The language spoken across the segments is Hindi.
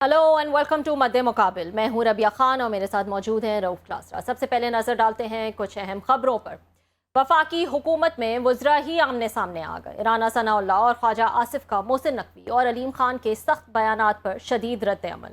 हेलो एंड वेलकम टू मद्दे मुकाबिल। मैं हूं रबिया खान और मेरे साथ मौजूद हैं रऊफ क्लासरा। सबसे पहले नजर डालते हैं कुछ अहम खबरों पर। वफाकी हुकूमत में वज़रा ही आमने सामने आ गए। राना सनाउल्लाह और ख्वाजा आसिफ का मोहसिन नकवी और अलीम खान के सख्त बयानात पर शदीद रद्द अमल।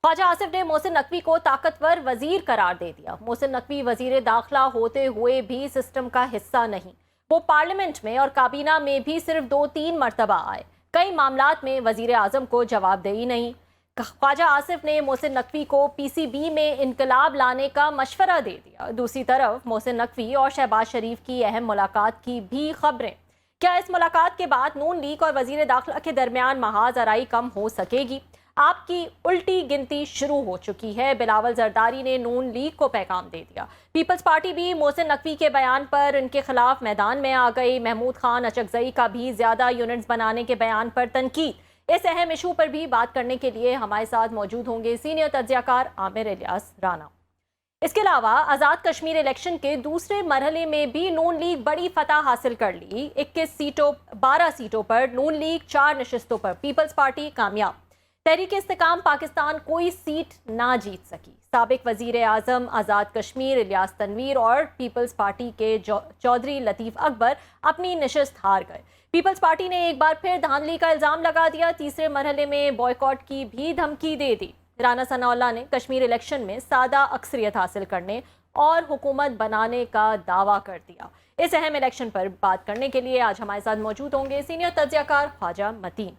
ख्वाजा आसिफ ने मोहसिन नकवी को ताकतवर वजीर करार दे दिया। मोहसिन नकवी वजीर दाखिला होते हुए भी सिस्टम का हिस्सा नहीं। वो पार्लियामेंट में और काबीना में भी सिर्फ 2-3 मरतबा आए। कई मामलात में वजीर आजम को जवाबदेही नहीं। ख्वाजा आसिफ ने मोहसिन नकवी को पीसीबी में इनकलाब लाने का मशवरा दे दिया। दूसरी तरफ मोहसिन नकवी और शहबाज शरीफ की अहम मुलाकात की भी खबरें। क्या इस मुलाकात के बाद नून लीग और वजीर दाखिला के दरमियान महाज आराई कम हो सकेगी? आपकी उल्टी गिनती शुरू हो चुकी है। बिलावल जरदारी ने नून लीग को पैगाम दे दिया। पीपल्स पार्टी भी मोहसिन नकवी के बयान पर इनके खिलाफ मैदान में आ गई। महमूद खान अचकजई का भी ज्यादा यूनिट्स बनाने के बयान पर तनकीद। इस अहम इशू पर भी बात करने के लिए हमारे साथ मौजूद होंगे सीनियर तज्जियाकार आमिर इलियास राना। इसके अलावा आज़ाद कश्मीर इलेक्शन के दूसरे मरहले में भी नून लीग बड़ी फतह हासिल कर ली। 21 सीटों 12 सीटों पर नून लीग, 4 नशिस्तों पर पीपल्स पार्टी कामयाब। तहरीक इस्तेकाम पाकिस्तान कोई सीट ना जीत सकी। साबिक वजीर आजम आज़ाद कश्मीर इलियास तनवीर और पीपल्स पार्टी के चौधरी लतीफ़ अकबर अपनी नशिस्त हार गए। पीपल्स पार्टी ने एक बार फिर धांधली का इल्ज़ाम लगा दिया। तीसरे मरहले में बॉयकॉट की भी धमकी दे दी। राना सनाउल्लाह ने कश्मीर इलेक्शन में सादा अक्सरियत हासिल करने और हुकूमत बनाने का दावा कर दिया। इस अहम इलेक्शन पर बात करने के लिए आज हमारे साथ मौजूद होंगे सीनियर तज्जियाकार ख्वाजा मतीन।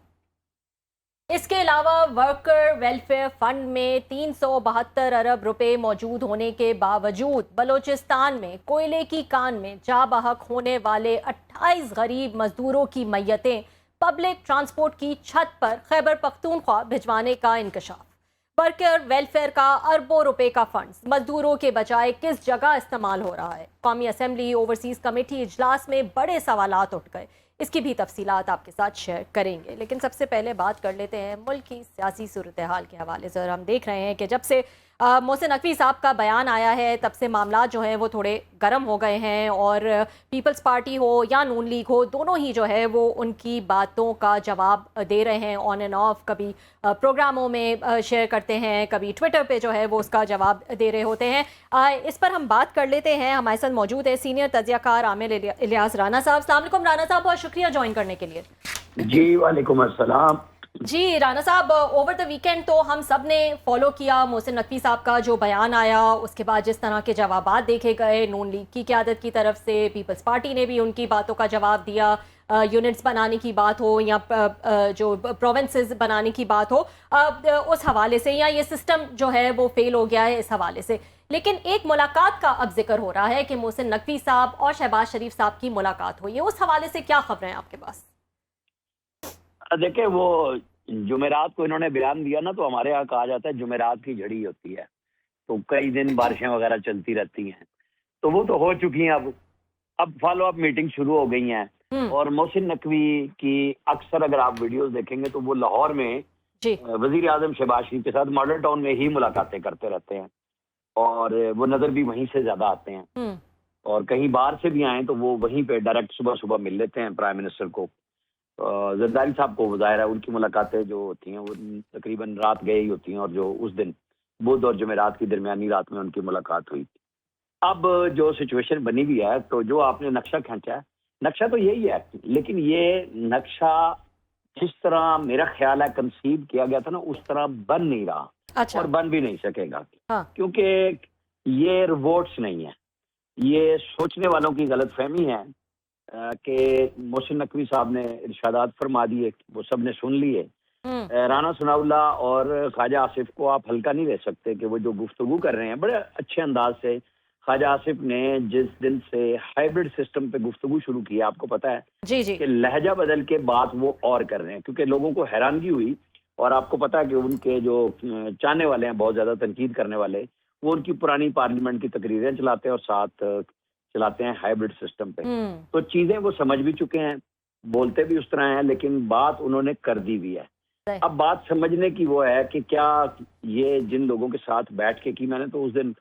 इसके अलावा वर्कर वेलफेयर फंड में 372 अरब रुपए मौजूद होने के बावजूद बलोचिस्तान में कोयले की कान में जा बहक होने वाले 28 गरीब मजदूरों की मैयतें पब्लिक ट्रांसपोर्ट की छत पर खैबर पख्तूनख्वा भिजवाने का इंकशाफ। वर्कर वेलफेयर का अरबों रुपए का फंड्स मजदूरों के बजाय किस जगह इस्तेमाल हो रहा है? कौमी असेंबली ओवरसीज कमेटी इजलास में बड़े सवालात उठ गए। इसकी भी तफसीलात आपके साथ शेयर करेंगे, लेकिन सबसे पहले बात कर लेते हैं मुल्क की सियासी सूरत हाल के हवाले से। और हम देख रहे हैं कि जब से मोहसिन नकवी साहब का बयान आया है तब से मामला जो हैं वो थोड़े गर्म हो गए हैं और पीपल्स पार्टी हो या नून लीग हो, दोनों ही जो है वो उनकी बातों का जवाब दे रहे हैं ऑन एंड ऑफ। कभी प्रोग्रामों में शेयर करते हैं, कभी ट्विटर पे जो है वो उसका जवाब दे रहे होते हैं। इस पर हम बात कर लेते हैं। हमारे साथ मौजूद है सीनियर तज्जियाकार आमिर इलियास राना साहब। अस्सलाम वालेकुम राना साहब, बहुत शुक्रिया ज्वाइन करने के लिए। जी वालेकुम अस्सलाम। जी राना साहब, ओवर द वीकेंड तो हम सब ने फॉलो किया मोहसिन नकवी साहब का जो बयान आया, उसके बाद जिस तरह के जवाबात देखे गए नून लीग की क़यादत की तरफ से। पीपल्स पार्टी ने भी उनकी बातों का जवाब दिया। यूनिट्स बनाने की बात हो या जो प्रोविंसेस बनाने की बात हो, उस हवाले से, या ये सिस्टम जो है वो फेल हो गया है इस हवाले से। लेकिन एक मुलाकात का अब जिक्र हो रहा है कि मोहसिन नकवी साहब और शहबाज शरीफ साहब की मुलाकात हुई है। उस हवाले से क्या खबरें हैं आपके पास? देखिए, वो जुमेरात को इन्होंने बयान दिया ना, तो हमारे यहाँ कहा जाता है जुमेरात की झड़ी होती है, तो कई दिन बारिशें वगैरह चलती रहती हैं, तो वो तो हो चुकी हैं। अब फॉलो अप मीटिंग शुरू हो गई हैं। और मोहसिन नकवी की अक्सर अगर आप वीडियोस देखेंगे तो वो लाहौर में वजीर आजम शहबाज शरीफ के साथ मॉडल टाउन में ही मुलाकातें करते रहते हैं और वो नजर भी वहीं से ज्यादा आते हैं। और कहीं बाहर से भी आए तो वो वहीं पे डायरेक्ट सुबह सुबह मिल लेते हैं प्राइम मिनिस्टर को। जरदारी साहब को ज़ाहिर है उनकी मुलाकातें जो होती हैं वो तकरीबन रात गए ही होती हैं, और जो उस दिन बुध और जुमेरात की दरमियानी रात में उनकी मुलाकात हुई। अब जो सिचुएशन बनी हुई है, तो जो आपने नक्शा खींचा है, नक्शा तो यही है, लेकिन ये नक्शा जिस तरह मेरा ख्याल है कंसीव किया गया था ना, उस तरह बन नहीं रहा। अच्छा। और बन भी नहीं सकेगा। हाँ। क्योंकि ये रिवोट्स नहीं है, ये सोचने वालों की गलतफहमी है कि मोहसिन नकवी साहब ने इरशादात फरमा दिए, वो सब ने सुन लिए। राना सनाउल्लाह और ख्वाजा आसिफ को आप हल्का नहीं ले सकते कि वो जो गुफ्तगू कर रहे हैं बड़े अच्छे अंदाज से। ख्वाजा आसिफ ने जिस दिन से हाइब्रिड सिस्टम पे गुफ्तगू शुरू की, आपको पता है जी जी कि लहजा बदल के बात वो और कर रहे हैं, क्योंकि लोगों को हैरानगी हुई। और आपको पता है कि उनके जो चाहने वाले हैं, बहुत ज्यादा तनकीद करने वाले, वो उनकी पुरानी पार्लियामेंट की तकरीरें चलाते हैं और साथ चलाते हैं हाइब्रिड सिस्टम पे। तो चीजें वो समझ भी चुके हैं, बोलते भी उस तरह हैं, लेकिन बात उन्होंने कर दी भी है। अब बात समझने की वो है कि क्या ये जिन लोगों के साथ बैठ के की, मैंने तो उस दिन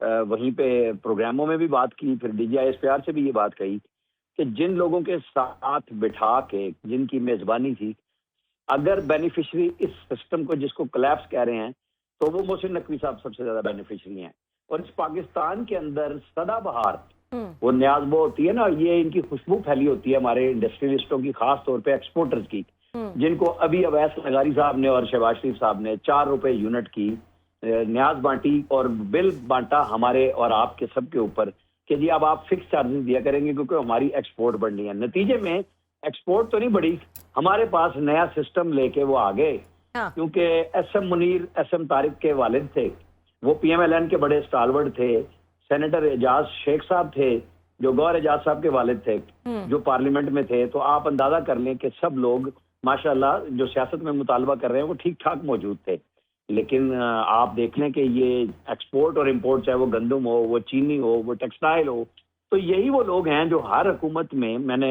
वहीं पे प्रोग्रामों में भी बात की, फिर DGISPR से भी ये बात कही कि जिन लोगों के साथ बिठा के जिनकी मेजबानी थी, अगर बेनिफिशियरी इस सिस्टम को जिसको कोलैप्स कह रहे हैं तो वो मोहसिन नकवी साहब सबसे ज्यादा बेनिफिशियरी हैं। और इस पाकिस्तान के अंदर सदाबहार वो न्याज़बो होती है ना, ये इनकी खुशबू फैली होती है हमारे इंडस्ट्रियलिस्टों की, खास तौर पे एक्सपोर्टर्स की, जिनको अभी अवैस लगारी साहब ने और शहबाज शरीफ साहब ने 4 रुपए यूनिट की न्याज बांटी और बिल बांटा हमारे और आपके सबके ऊपर कि जी अब आप फिक्स चार्जेस दिया करेंगे क्योंकि हमारी एक्सपोर्ट बढ़नी है। नतीजे में एक्सपोर्ट तो नहीं बढ़ी, हमारे पास नया सिस्टम लेके वो आ गए। हाँ। क्योंकि एसएम मुनीर, एसएम तारिक के वालिद थे, वो पीएमएलएन के बड़े स्टालवर्ड थे। सेनेटर एजाज शेख साहब थे जो गौर एजाज साहब के वालिद थे, जो पार्लियामेंट में थे। तो आप अंदाजा कर लें कि सब लोग माशाल्लाह जो सियासत में मुतालबा कर रहे हैं वो ठीक ठाक मौजूद थे। लेकिन आप देख लें कि ये एक्सपोर्ट और इंपोर्ट, चाहे वो गंदम हो, वो चीनी हो, वो टेक्सटाइल हो, तो यही वो लोग हैं जो हर हुकूमत में, मैंने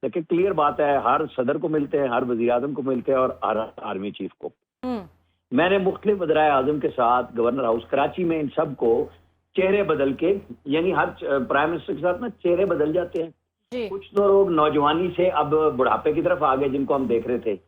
देखिए क्लियर बात है, हर सदर को मिलते हैं, हर वज़ीर आज़म को मिलते हैं और हर आर्मी चीफ को। मैंने मुख्तलिफ वज़राए आज़म के साथ गवर्नर हाउस कराची में इन सब को चेहरे बदल के, यानी हर प्राइम मिनिस्टर के साथ ना चेहरे बदल जाते हैं। कुछ तो लोग नौजवानी से अब बुढ़ापे की तरफ आ गए जिनको हम देख रहे थे,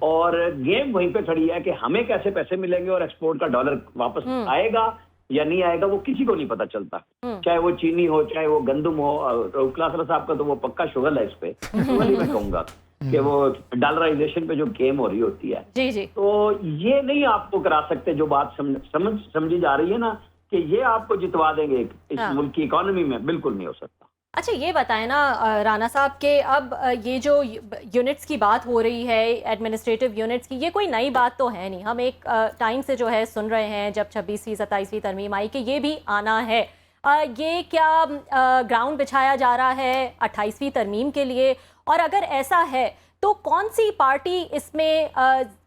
और गेम वहीं पे खड़ी है कि हमें कैसे पैसे मिलेंगे और एक्सपोर्ट का डॉलर वापस आएगा या नहीं आएगा वो किसी को नहीं पता चलता। चाहे वो चीनी हो, चाहे वो गंदम हो। क्लासरा साहब का तो वो पक्का शुगर है इस पे, वही मैं कहूंगा कि वो डॉलराइजेशन पे जो गेम हो रही होती है। जी जी। तो ये नहीं आपको करा सकते जो बात समझी जा रही है ना कि ये आपको जितवा देंगे इस मुल्क की इकोनॉमी में, बिल्कुल नहीं हो सकता। अच्छा ये बताएं ना राना साहब के अब ये जो यूनिट्स की बात हो रही है, एडमिनिस्ट्रेटिव यूनिट्स की, ये कोई नई बात तो है नहीं। हम एक टाइम से जो है सुन रहे हैं, जब 26वीं 27वीं तरमीम आई कि ये भी आना है। ये क्या ग्राउंड बिछाया जा रहा है 28वीं तरमीम के लिए? और अगर ऐसा है तो कौन सी पार्टी इसमें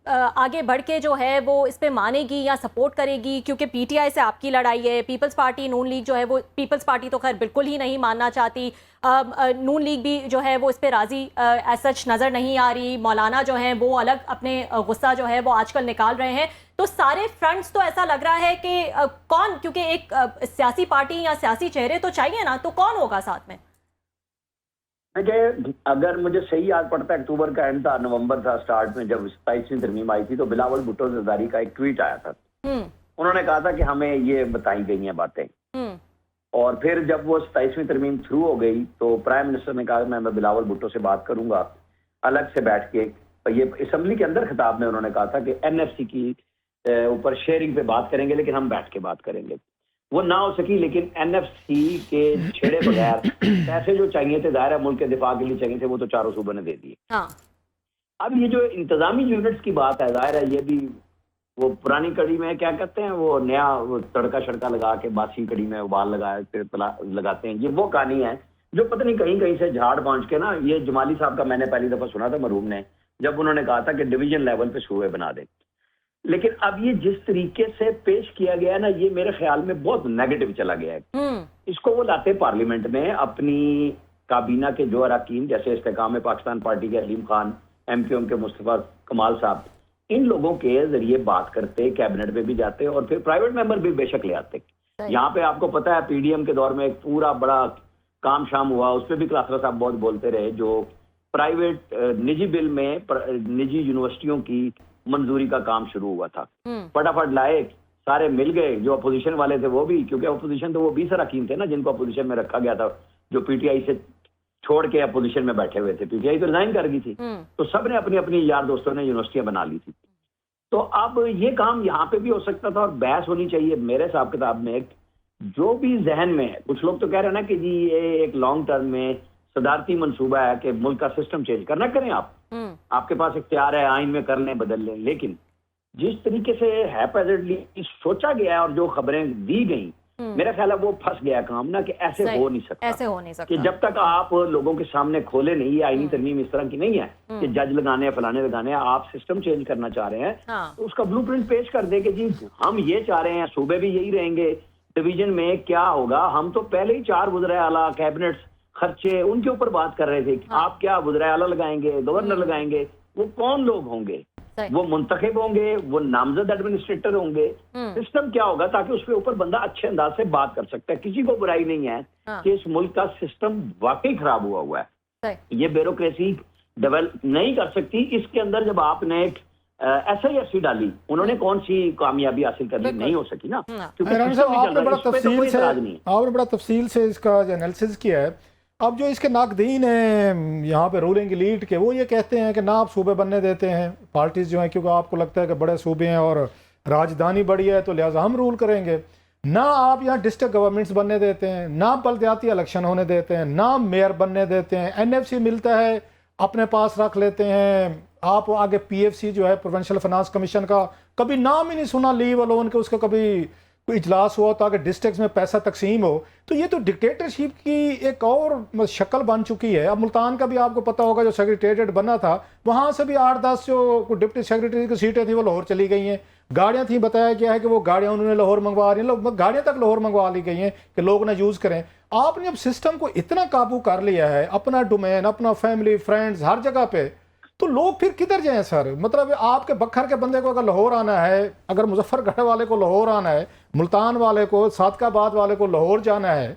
आगे बढ़ के जो है वो इस पे मानेगी या सपोर्ट करेगी? क्योंकि पीटीआई से आपकी लड़ाई है, पीपल्स पार्टी नून लीग जो है वो, पीपल्स पार्टी तो खैर बिल्कुल ही नहीं मानना चाहती, नून लीग भी जो है वो इस पे राजी एज सच नज़र नहीं आ रही। मौलाना जो है वो अलग अपने गुस्सा जो है वो आजकल निकाल रहे हैं। तो सारे फ्रंट्स तो ऐसा लग रहा है कि कौन, क्योंकि एक सियासी पार्टी या सियासी चेहरे तो चाहिए ना, तो कौन होगा साथ में? अगर मुझे सही याद पड़ता है अक्टूबर का एंड था, नवंबर था स्टार्ट में, जब 27वीं तरमीम आई थी तो बिलावल भुट्टो जरदारी का एक ट्वीट आया था। उन्होंने कहा था कि हमें ये बताई गई हैं बातें। और फिर जब वो 27वीं तरमीम थ्रू हो गई तो प्राइम मिनिस्टर ने कहा मैं बिलावल भुट्टो से बात करूंगा अलग से बैठ के। ये असेंबली के अंदर खिताब में उन्होंने कहा था कि एनएफसी की ऊपर शेयरिंग पे बात करेंगे, लेकिन हम बैठ के बात करेंगे। वो ना हो सकी, लेकिन एनएफसी के छेड़े बगैर पैसे जो चाहिए थे, दायरा मुल्क के दिफा के लिए चाहिए थे, वो तो चारों सूबों ने दे दिए। हाँ। अब ये जो इंतजामी यूनिट्स की बात है, जाहिर है ये भी वो पुरानी कड़ी में क्या कहते हैं, वो नया वो तड़का शड़का लगा के बासी कड़ी में उबाल लगाए फिर लगाते हैं, ये वो कहानी है जो पता नहीं कहीं कहीं से झाड़ बांट के ना, ये जमाली साहब का मैंने पहली दफा सुना था मरहूम ने, जब उन्होंने कहा था कि डिवीजन लेवल पे सूबे बना दे। लेकिन अब ये जिस तरीके से पेश किया गया ना, ये मेरे ख्याल में बहुत नेगेटिव चला गया है। इसको वो लाते पार्लियामेंट में अपनी काबीना के जो अरकान, जैसे इस्तेकाम पाकिस्तान पार्टी के अलीम खान, एमक्यूएम के मुस्तफा कमाल साहब, इन लोगों के जरिए बात करते, कैबिनेट में भी जाते और फिर प्राइवेट मेंबर भी बेशक ले आते। यहाँ पे आपको पता है पीडीएम के दौर में एक पूरा बड़ा काम शाम हुआ, उस पर भी क्लासरा साहब बहुत बोलते रहे, जो प्राइवेट निजी बिल में निजी यूनिवर्सिटियों की मंजूरी का काम शुरू हुआ था। फटाफट लाए, सारे मिल गए, जो अपोजिशन वाले थे वो भी, क्योंकि अपोजिशन तो वो 20 अरकान थे ना जिनको अपोजिशन में रखा गया था, जो पीटीआई से छोड़ के अपोजिशन में बैठे हुए थे। पीटीआई तो रिजाइन कर गई थी, तो सबने अपनी अपनी यार दोस्तों ने यूनिवर्सिटियां बना ली थी। तो अब ये काम यहाँ पे भी हो सकता था और बहस होनी चाहिए मेरे हिसाब किताब में। जो भी जहन में है, कुछ लोग तो कह रहे हैं ना कि जी ये एक लॉन्ग टर्म में सदारती मंसूबा है कि मुल्क का सिस्टम चेंज करना, करें आप, आपके पास इख्तियार है, आइन में कर लें, बदल लें। लेकिन जिस तरीके से हैपैजेडली सोचा गया है और जो खबरें दी गई, मेरा ख्याल है वो फंस गया काम ना, कि ऐसे हो नहीं सकता, ऐसे हो नहीं सकता कि जब तक आप लोगों के सामने खोले नहीं, ये आईनी तरमीम इस तरह की नहीं है कि जज लगाने फलाने लगाने, आप सिस्टम चेंज करना चाह रहे हैं तो उसका ब्लूप्रिंट पेश कर दे कि जी हम ये चाह रहे हैं, सूबे भी यही रहेंगे, डिवीजन में क्या होगा। हम तो पहले ही 4 वज़ीर आला, कैबिनेट खर्चे, उनके ऊपर बात कर रहे थे। आप क्या वज़ीर आला लगाएंगे, गवर्नर लगाएंगे, वो कौन लोग होंगे, वो मुंतखब होंगे, वो नामजद एडमिनिस्ट्रेटर होंगे, सिस्टम क्या होगा, ताकि उसके ऊपर बंदा अच्छे अंदाज से बात कर सकता है। किसी को बुराई नहीं है कि इस मुल्क का सिस्टम वाकई खराब हुआ है। ये ब्यूरोक्रेसी डेवलप नहीं कर सकती। इसके अंदर जब आपने एक SIFC डाली, उन्होंने कौन सी कामयाबी हासिल कर ली? नहीं हो सकी ना, क्योंकि राना सिस्टम साहब ही चल रहा है, इस पे तो कोई इतराज नहीं है। आपने बड़ा तफसील से इसका जो एनालिसिस किया है। अब जो इसके नाकदीन हैं यहाँ पे रूलिंग एलीट के, वो ये कहते हैं कि ना आप सूबे बनने देते हैं पार्टीज जो हैं, क्योंकि आपको लगता है कि बड़े सूबे हैं और राजधानी बड़ी है तो लिहाजा हम रूल करेंगे। ना आप यहाँ डिस्ट्रिक्ट गवर्नमेंट्स बनने देते हैं, ना बलदियाती इलेक्शन होने देते हैं, ना मेयर बनने देते हैं। NFC मिलता है अपने पास रख लेते हैं। आप आगे PFC जो है प्रोविंशियल फाइनेंस कमीशन का कभी नाम ही नहीं सुना, लीव अलोन के उसका कभी कोई इजलास हुआ ताकि डिस्ट्रिक्ट में पैसा तकसीम हो। तो ये तो डिक्टेटरशिप की एक और शक्ल बन चुकी है। अब मुल्तान का भी आपको पता होगा, जो सेक्रेटेरिएट बना था वहाँ से भी 8-10 जो डिप्टी सेक्रेटरी की सीटें थी वो लाहौर चली गई हैं। गाड़ियाँ थी, बताया गया है कि वो गाड़ियाँ उन्होंने लाहौर मंगवा रही हैं, गाड़ियाँ तक लाहौर मंगवा ली गई हैं कि लोग ना यूज़ करें। आपने अब सिस्टम को इतना काबू कर लिया है, अपना डोमेन, अपना फैमिली, फ्रेंड्स हर जगह पे, तो लोग फिर किधर जाएं सर? मतलब आपके बखर के बंदे को अगर लाहौर आना है, अगर मुजफ्फरगढ़ वाले को लाहौर आना है, मुल्तान वाले को, सादकाबाद वाले को लाहौर जाना है,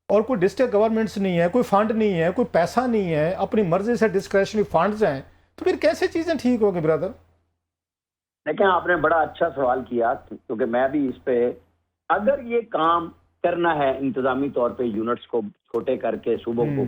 और कोई डिस्ट्रिक्ट गवर्नमेंट्स नहीं है, कोई फंड नहीं है, कोई पैसा नहीं है, अपनी मर्जी से डिस्क्रेशनरी फंड्स हैं, तो फिर कैसे चीज़ें ठीक होगी ब्रदर? लेकिन आपने बड़ा अच्छा सवाल किया, क्योंकि मैं भी इस पे, अगर ये काम करना है इंतजामी तौर पे यूनिट्स को छोटे करके सूबों को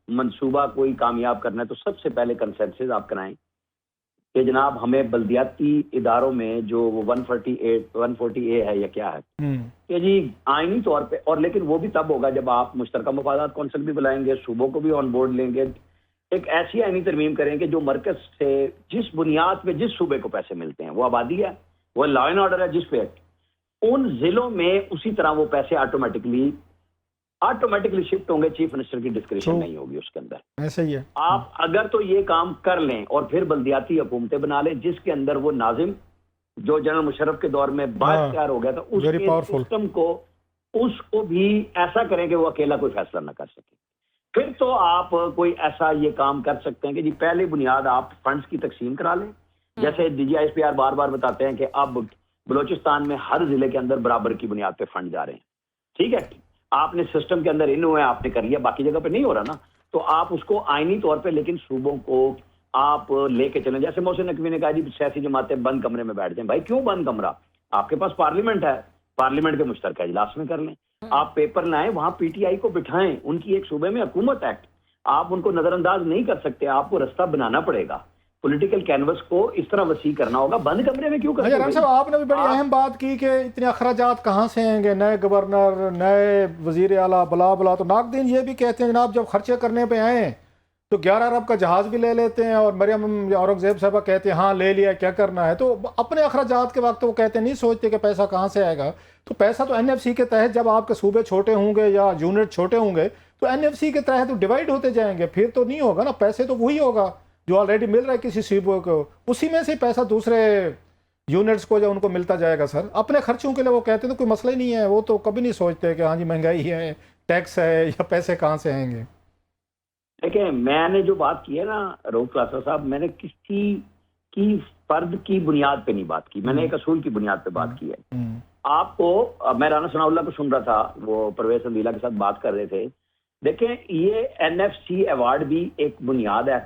मंसूबा कोई कामयाब करना है, तो सबसे पहले कंसेंसस आप कराएं कि जनाब हमें बल्दियाती इदारों में जो वो 140A है या क्या है कि जी आईनी तौर पे, और लेकिन वो भी तब होगा जब आप मुश्तरका मफादात कौंसिल भी बुलाएंगे, सूबों को भी ऑन बोर्ड लेंगे, एक ऐसी आईनी तरमीम करेंगे जो मरकज से जिस बुनियाद पे जिस सूबे को पैसे मिलते हैं, वो आबादी है, वो लॉ एंड ऑर्डर है, जिस पे उन जिलों में उसी तरह वो पैसे ऑटोमेटिकली शिफ्ट होंगे। चीफ मिनिस्टर की डिस्क्रिप्शन नहीं होगी उसके अंदर। ऐसा ही है। आप अगर तो ये काम कर लें और फिर बल्दियाती हुकूमतें बना लें, जिसके अंदर वो नाजिम जो जनरल मुशर्रफ के दौर में बातकार हो गया था, उसके सिस्टम को उसको भी ऐसा करें कि वो अकेला कोई फैसला ना कर सके, फिर तो आप कोई ऐसा ये काम कर सकते हैं कि जी पहले बुनियाद आप फंड्स की तकसीम करा लें। जैसे DGISPR बार बार बताते हैं कि अब बलोचिस्तान में हर जिले के अंदर बराबर की बुनियाद पे फंड जा रहे हैं, ठीक है, आपने सिस्टम के अंदर इन हुए, आपने कर लिया, बाकी जगह पे नहीं हो रहा ना, तो आप उसको आईनी तौर पे लेकिन सूबों को आप लेके चलें। जैसे मोहसिन नकवी ने कहा जी सियासी जमातें बंद कमरे में बैठ जाएं, भाई क्यों बंद कमरा? आपके पास पार्लियामेंट है, पार्लियामेंट के मुश्तरका इजलास में कर लें, आप पेपर लाएं, वहां PTI को बिठाएं, उनकी एक सूबे में हुकूमत एक्ट, आप उनको नजरअंदाज नहीं कर सकते, आपको रास्ता बनाना पड़ेगा, पॉलिटिकल कैनवस को इस तरह वसी करना होगा। बंद कमरे में क्यों कर रहे हैं? आपने भी बड़ी अहम बात की कि इतने अखराजात कहाँ से आएंगे, नए गवर्नर, नए वजीर आला, बला बला। तो नाकदीन ये भी कहते हैं जनाब जब खर्चे करने पे आए तो 11 अरब का जहाज भी ले लेते हैं, और मरियम औरंगजेब साहबा कहते हैं हाँ ले लिया, क्या करना है। तो अपने अखराजात के वक्त वो कहते नहीं सोचते कि पैसा कहाँ से आएगा। तो पैसा तो NFC के तहत, जब आपके सूबे छोटे होंगे या यूनिट छोटे होंगे तो NFC के तहत तो डिवाइड होते जाएंगे, फिर तो नहीं होगा ना, पैसे तो वही होगा जो ऑलरेडी मिल रहा है किसी सूबे को, उसी में से पैसा दूसरे यूनिट्स को जो उनको मिलता जाएगा। सर अपने खर्चों के लिए वो कहते हैं तो कोई मसला ही नहीं है, वो तो कभी नहीं सोचते कि हाँ जी महंगाई है, टैक्स है, या पैसे कहाँ से आएंगे। देखिए मैंने जो बात की है ना रऊफ क्लासा साहब, मैंने किसी की फर्द की बुनियाद पे नहीं बात की, मैंने एक असूल की बुनियाद पे बात की है। आपको मैं राना सनाउल्लाह को सुन रहा था, वो परवेज संदीला के साथ बात कर रहे थे। देखें ये NFC अवार्ड भी एक बुनियाद है,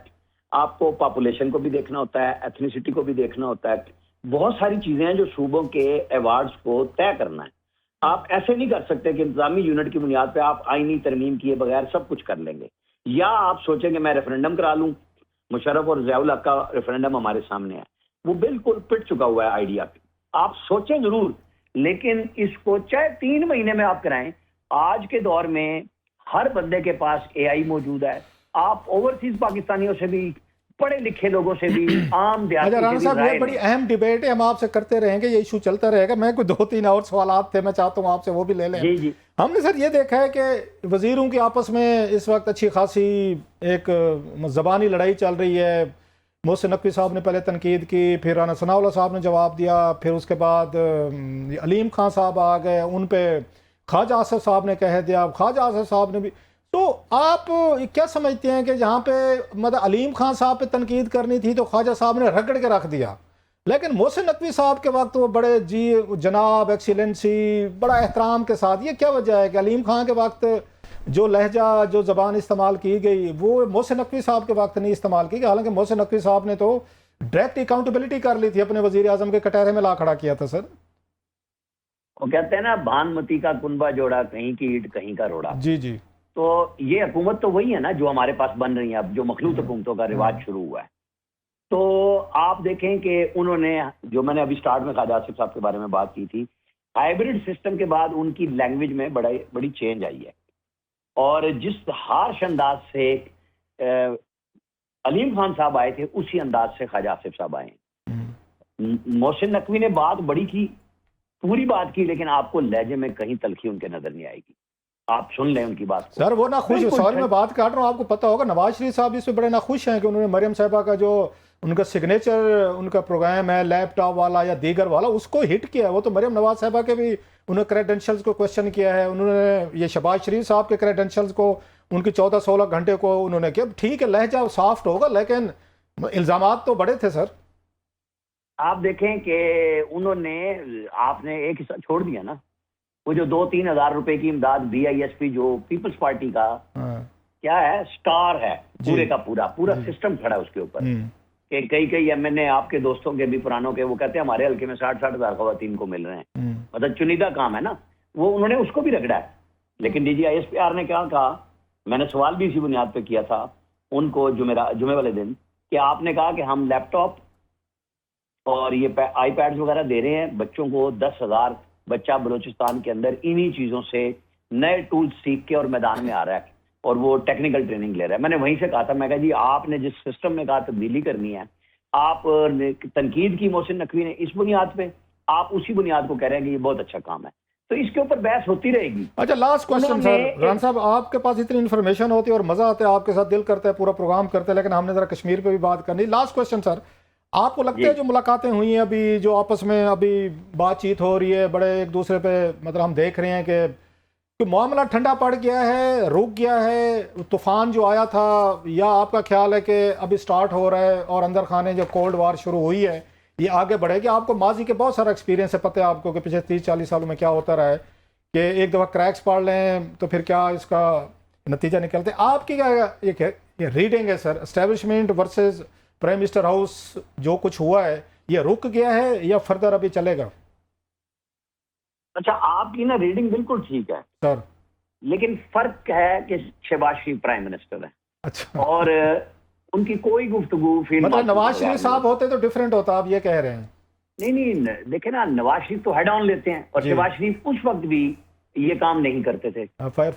आपको पॉपुलेशन को भी देखना होता है, एथनिसिटी को भी देखना होता है, बहुत सारी चीजें हैं जो सूबों के अवार्ड्स को तय करना है। आप ऐसे नहीं कर सकते कि इंतजामी यूनिट की बुनियाद पे आप आईनी तरमीम किए बगैर सब कुछ कर लेंगे, या आप सोचेंगे मैं रेफरेंडम करा लूं। मुशर्रफ और ज़ियाउल हक का रेफरेंडम हमारे सामने है, वो बिल्कुल पिट चुका हुआ है आइडिया पे। आप सोचें जरूर, लेकिन इसको चाहे 3 महीने में आप कराएं। आज के दौर में हर बंदे के पास AI मौजूद है, आप ओवरसीज पाकिस्तानियों से भी, पढ़े लिखे लोगों से भी, आम राना साहब ये बड़ी अहम डिबेट है, हम आपसे करते रहेंगे, ये इशू चलता रहेगा। मैं कोई 2-3 और सवाल थे मैं चाहता हूँ आपसे वो भी ले लें। जी जी। हमने सर ये देखा है कि वजीरों की आपस में इस वक्त अच्छी खासी एक ज़बानी लड़ाई चल रही है। मोहसिन नकवी साहब ने पहले तनकीद की, फिर राना सनाउल्लाह साहब ने जवाब दिया, फिर उसके बाद अलीम खान साहब आ गए, उन पे ख्वाजा आसिफ साहब ने कह दिया, ख्वाजा आसिफ साहब ने भी। तो आप क्या समझते हैं कि जहाँ पे मतलब अलीम खान साहब पे तनकीद करनी थी तो ख्वाजा साहब ने रगड़ के रख दिया, लेकिन मोहसिन नकवी साहब के वक्त वो बड़े जी जनाब एक्सीलेंसी बड़ा एहतराम के साथ, ये क्या वजह है कि अलीम खान के वक्त जो लहजा जो ज़बान इस्तेमाल की गई वो मोहसिन नकवी साहब के वक्त नहीं इस्तेमाल की गई, हालांकि मोहसिन नकवी साहब ने तो डायरेक्ट अकाउंटेबिलिटी कर ली थी, अपने वजीर आजम के कटहरे में ला खड़ा किया था सर। वो कहते हैं ना, भानुमती का कुनबा जोड़ा, कहीं की ईंट कहीं का रोड़ा। जी जी। तो ये हुकूमत तो वही है ना जो हमारे पास बन रही है अब, जो मखलूत हुकूमतों का रिवाज शुरू हुआ है। तो आप देखें कि उन्होंने, जो मैंने अभी स्टार्ट में ख्वाजा आसिफ साहब के बारे में बात की थी, हाइब्रिड सिस्टम के बाद उनकी लैंग्वेज में बड़ी चेंज आई है। और जिस हार्श अंदाज से अलीम खान साहब आए थे, उसी अंदाज से ख्वाजा आसिफ साहब आए। मोहसिन नकवी ने बात बड़ी की, पूरी बात की, लेकिन आपको लहजे में कहीं तलखी उनके नजर नहीं आएगी। आप सुन लें उनकी बात को। सर वो ना खुश, सॉरी मैं बात काट रहा हूँ, आपको पता होगा नवाज शरीफ साहब इसमें बड़े ना खुश हैं कि उन्होंने मरियम साहिबा का जो उनका सिग्नेचर उनका प्रोग्राम है लैपटॉप वाला या दीगर वाला, उसको हिट किया है। वो तो मरियम नवाज साहिबा के भी उन्होंने क्रेडेंशियल्स को क्वेश्चन किया है, उन्होंने ये शहबाज शरीफ साहब के क्रेडेंशियल्स को, उनकी 14-16 घंटे को उन्होंने किया। ठीक है लहजा सॉफ्ट होगा, लेकिन इल्जामात तो बड़े थे सर। आप देखें कि उन्होंने, आपने एक हिस्सा छोड़ दिया ना, वो जो 2-3 हज़ार रुपए की इमदाद BISP जो पीपल्स पार्टी का क्या है, स्टार है पूरे का पूरा सिस्टम खड़ा है उसके ऊपर। कि कई MNA आपके दोस्तों के भी पुरानों के, वो कहते हैं हमारे हल्के में 60-60 हज़ार खवातीन को मिल रहे हैं, मतलब चुनिंदा काम है ना, वो उन्होंने उसको भी रगड़ा है। लेकिन DG ISPR ने क्या कहा, मैंने सवाल भी इसी बुनियाद पे किया था उनको जुमे वाले दिन, कि आपने कहा कि हम लैपटॉप और ये iPads वगैरह दे रहे हैं बच्चों को, 10,000 बच्चा बलूचिस्तान के अंदर इन्हीं चीज़ों से नए टूल्स सीख के और मैदान में आ रहा है और वो टेक्निकल ट्रेनिंग ले रहा है। मैंने वहीं से कहा था, मैं कहा जी आपने जिस सिस्टम में कहा तब्दीली करनी है, आप तनकीद की मोहसिन नकवी ने इस बुनियाद पे, आप उसी बुनियाद को कह रहे हैं कि ये बहुत अच्छा काम है, तो इसके ऊपर बहस होती रहेगी। अच्छा लास्ट क्वेश्चन सर, रान साहब आपके पास इतनी इन्फॉर्मेशन होती है और मजा आता है, आपके साथ दिल करता है पूरा प्रोग्राम करते हैं, लेकिन हमने जरा कश्मीर पे भी बात करनी। लास्ट क्वेश्चन सर, आपको लगता है जो मुलाकातें हुई हैं अभी, जो आपस में अभी बातचीत हो रही है, बड़े एक दूसरे पे मतलब हम देख रहे हैं कि मामला ठंडा पड़ गया है, रुक गया है, तूफान जो आया था, या आपका ख्याल है कि अभी स्टार्ट हो रहा है और अंदर खाने जो कोल्ड वार शुरू हुई है ये आगे बढ़ेगी? आपको माजी के बहुत सारा एक्सपीरियंस है, पता है आपको कि पिछले 30-40 सालों में क्या होता रहा है कि एक दफ़ा क्रैक्स पढ़ लें तो फिर क्या इसका नतीजा निकलते। आपकी क्या ये रीडिंग है sir, establishment versus prime minister house, जो कुछ हुआ है ये रुक गया है या फर्दर अभी चलेगा? अच्छा, आपकी ना रीडिंग बिल्कुल ठीक है सर, लेकिन फर्क है कि शहबाज शरीफ प्राइम मिनिस्टर है। अच्छा, और उनकी कोई गुफ्तगू फील्ड, मतलब नवाज शरीफ साहब होते तो डिफरेंट होता, आप ये कह रहे हैं? नहीं, देखे ना, नवाज शरीफ तो हेड ऑन लेते हैं और शहबाज शरीफ उस वक्त भी ये काम नहीं करते थे।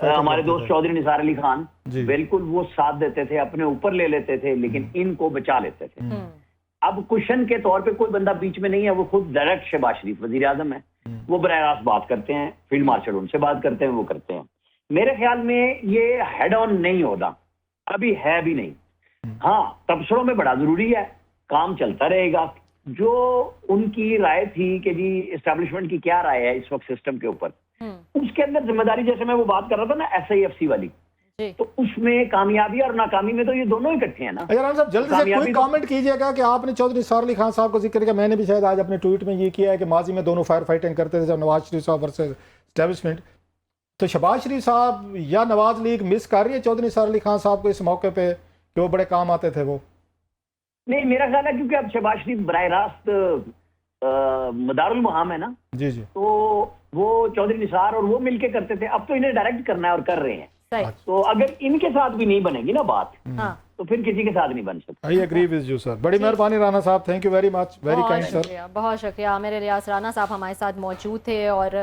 हमारे दोस्त चौधरी निसार अली खान बिल्कुल वो साथ देते थे, अपने ऊपर ले लेते थे, लेकिन इनको बचा लेते थे। अब कुशन के तौर पे कोई बंदा बीच में नहीं है, वो खुद डायरेक्ट शहबाज शरीफ वजीर आजम है, वो बराह रास्त बात करते हैं, फील्ड मार्शल उनसे बात करते हैं, वो करते हैं। मेरे ख्याल में ये हेड ऑन नहीं होता, अभी है भी नहीं। हाँ, तबसरों में बड़ा जरूरी है, काम चलता रहेगा। जो उनकी राय थी कि जी एस्टेब्लिशमेंट की क्या राय है इस वक्त सिस्टम के ऊपर, उसके अंदर जिम्मेदारी, जैसे मैं वो बात कर रहा था ना SIFC वाली, तो उसमें कामयाबी और नाकामी में तो ये दोनों इकट्ठे हैं ना। राना साहब जल्दी से कोई कमेंट कीजिएगा कि आपने चौधरी निसार अली खान साहब को जिक्र किया, मैंने भी शायद आज अपने ट्वीट में ये किया है कि माजी में दोनों फायर फाइटिंग करते थे, जब नवाज शरीफ साहब वर्सेस एस्टेब्लिशमेंट, तो शहबाज शरीफ साहब या नवाज लीग मिस कर रही है चौधरी निसार अली खान साहब को इस मौके पे कि वो बड़े काम आते थे? वो नहीं, मेरा ख्याल है क्योंकि अब शहबाज शरीफ बराह रास्त मदारुल मुहाम है ना, जी, तो वो चौधरी निसार और वो मिलके करते थे, अब तो इन्हें डायरेक्ट करना है और कर रहे हैं। तो अगर इनके साथ भी नहीं बनेगी ना बात, तो फिर किसी के साथ नहीं बन सकता। I agree with you sir. बड़ी मेहरबानी राना साहब, thank you very much, very kind sir. बहुत शुक्रिया। मेरे रियाज राना साहब हमारे साथ मौजूद थे और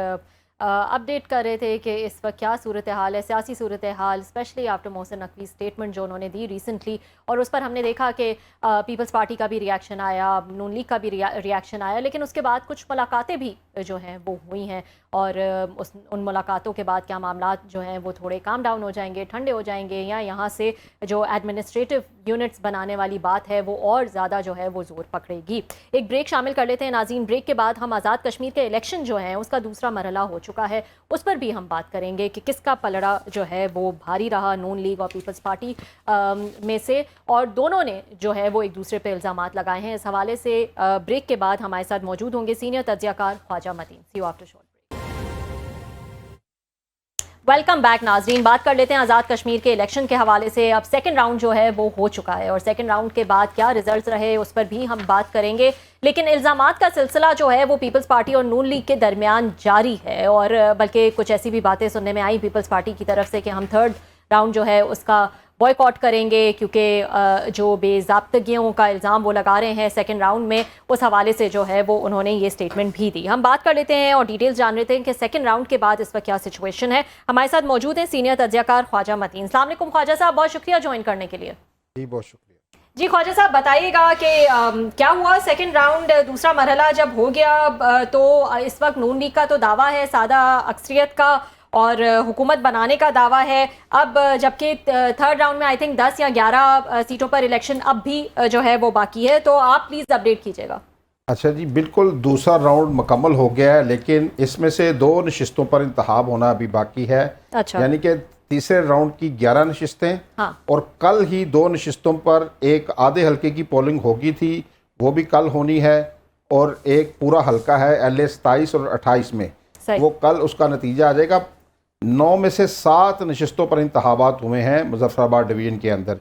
अपडेट कर रहे थे कि इस वक्त क्या सूरत हाल है, सियासी सूरत हाल, specially after Mohsin Naqvi statement जो उन्होंने दी रिसेंटली, और उस पर हमने देखा कि पीपल्स पार्टी का भी रिएक्शन आया, नून लीग का भी रिएक्शन आया, लेकिन उसके बाद कुछ मुलाकातें भी जो हैं वो हुई हैं और उन मुलाकातों के बाद क्या मामला जो हैं वो थोड़े काम डाउन हो जाएंगे, ठंडे हो जाएंगे, या यहाँ से जो एडमिनिस्ट्रेटिव यूनिट्स बनाने वाली बात है वो और ज़्यादा जो है वो ज़ोर पकड़ेगी। एक ब्रेक शामिल कर लेते हैं नाज़रीन। ब्रेक के बाद हम आज़ाद कश्मीर के इलेक्शन जो हैं उसका दूसरा मरहला हो चुका है, उस पर भी हम बात करेंगे कि किसका पलड़ा जो है वो भारी रहा, नून लीग और पीपल्स पार्टी में से, और दोनों ने जो है वो एक दूसरे पर इल्ज़ामात लगाए हैं। इस हवाले से ब्रेक के बाद हमारे साथ मौजूद होंगे सीनियर तज्ज़ियाकार Khwaja Mateen. See you after short. Welcome back नाजरीन। बात कर लेते हैं आज़ाद कश्मीर के इलेक्शन के हवाले से। अब सेकंड राउंड जो है वो हो चुका है और सेकंड राउंड के बाद क्या रिजल्ट्स रहे उस पर भी हम बात करेंगे, लेकिन इल्ज़ामात का सिलसिला जो है वो पीपल्स पार्टी और नून लीग के दरमियान जारी है और बल्कि कुछ ऐसी भी बातें सुनने में आई पीपल्स पार्टी की तरफ से कि हम थर्ड राउंड जो है उसका बॉयकॉट करेंगे क्योंकि जो बेज़ाब्तगियों का इल्ज़ाम वो लगा रहे हैं सेकंड राउंड में, उस हवाले से जो है वो उन्होंने ये स्टेटमेंट भी दी। हम बात कर लेते हैं और डिटेल्स जान लेते हैं कि सेकंड राउंड के बाद इस वक्त क्या सिचुएशन है। हमारे साथ मौजूद हैं सीनियर तज्ज़ियाकार ख्वाजा मतीन। अस्सलाम वालेकुम ख्वाजा साहब, बहुत शुक्रिया ज्वाइन करने के लिए। जी बहुत शुक्रिया। जी ख्वाजा साहब, बताइएगा कि क्या हुआ सेकंड राउंड, दूसरा मरहला जब हो गया तो इस वक्त नून लीग का तो दावा है सादा अक्सरियत का और हुकूमत बनाने का दावा है, अब जबकि थर्ड राउंड में आई थिंक 10 या 11 सीटों पर इलेक्शन अब भी जो है वो बाकी है, तो आप प्लीज़ अपडेट कीजिएगा। अच्छा जी, बिल्कुल दूसरा राउंड मुकम्मल हो गया है, लेकिन इसमें से 2 नशिस्तों पर इंतखाब होना अभी बाकी है। अच्छा। यानी कि तीसरे राउंड की 11 नशिस्तें, हाँ। और कल ही 2 नशिस्तों पर एक आधे हल्के की पोलिंग होगी थी, वो भी कल होनी है, और एक पूरा हल्का है LA 27 और 28 में, वो कल उसका नतीजा आ जाएगा। 9 में से 7 नशिस्तों पर इंतखाबात हुए हैं मुजफ्फराबाद डिवीज़न के अंदर,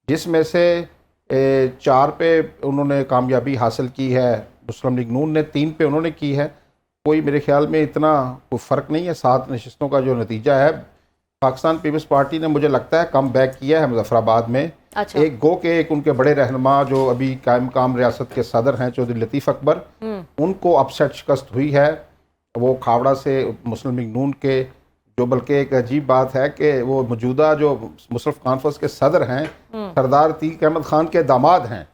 जिसमें से 4 पे उन्होंने कामयाबी हासिल की है, मुस्लिम लीग नून ने 3 पे उन्होंने की है। कोई मेरे ख्याल में इतना कोई फ़र्क नहीं है 7 नशिस्तों का जो नतीजा है। पाकिस्तान पीपल्स पार्टी ने मुझे लगता है कम बैक किया है मुजफ्फराबाद में। अच्छा। एक गो के एक उनके बड़े रहनुमा जो अभी कायम मकाम रियासत के सदर हैं चौधरी लतीफ़ अकबर, उनको अपसेट शिकस्त हुई है। वो खावड़ा से मुस्लिम लीग नून के, जो बल्कि एक अजीब बात है कि वो मौजूदा जो मुशर्रफ कॉन्फ्रेंस के सदर हैं सरदार तीक अहमद खान के दामाद हैं,